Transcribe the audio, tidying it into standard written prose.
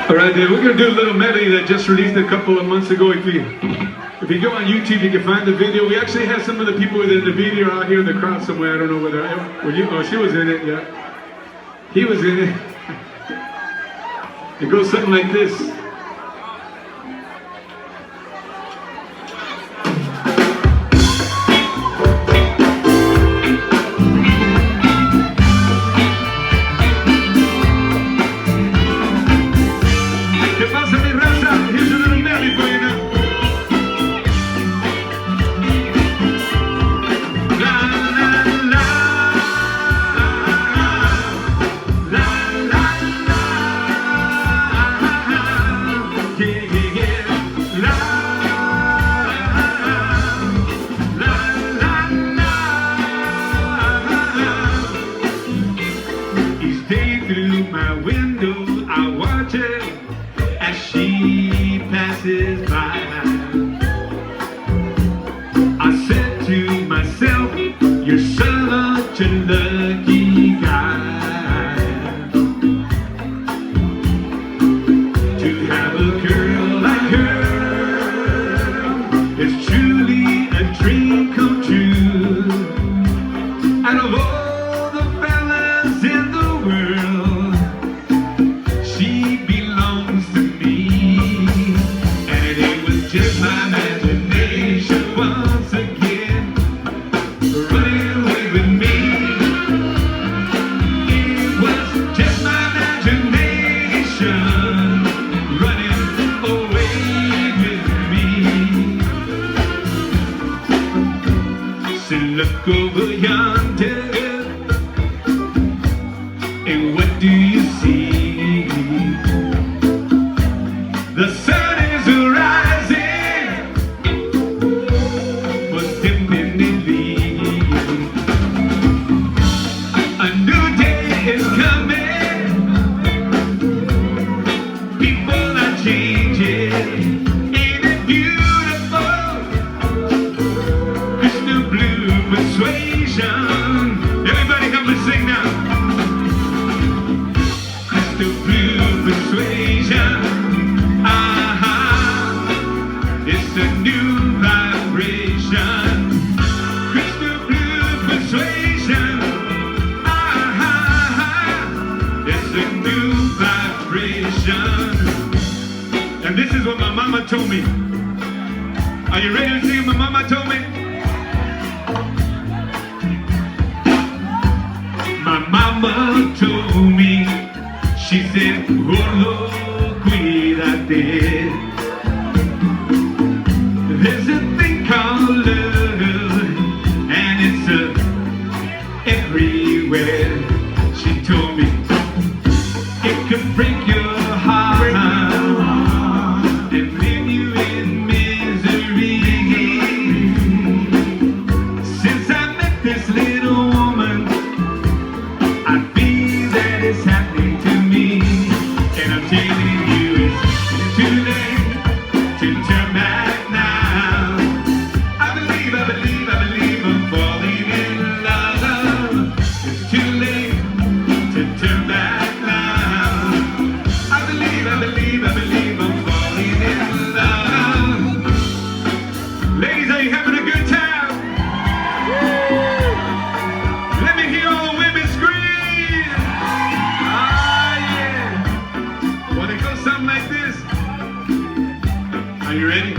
All right, then we're gonna do a little medley that just released a couple of months ago. If you go on YouTube, you can find the video. We actually had some of the people within the video out here in the crowd somewhere. I don't know whether were you. Oh, she was in it. Yeah, he was in it. It goes something like this. You're such a lucky guy to have a girl like her. It's truly a dream come true. Out of all the fellas in the world, she belongs to me. And it was just my imagination once again. Look over yonder, and what do you see? The sun is rising, but definitely a new day is coming. People are changing. Everybody help me sing now. Crystal blue persuasion. It's a new vibration. Crystal blue persuasion. It's a new vibration. And this is what my mama told me. Are you ready to sing what my mama told me? My mama told me, she said, gordo, cuídate. There's a thing called love, and it's everywhere. She told me, it can break your heart and leave you in misery. Since I met this little woman, I feel that it's happening to me, and I'm telling you it's too late to turn back now. I believe I'm falling in love. It's too late to turn back now. I believe I'm falling in love. Ladies, are you having a good time? Let me hear all the women scream. Something like this. Are you ready?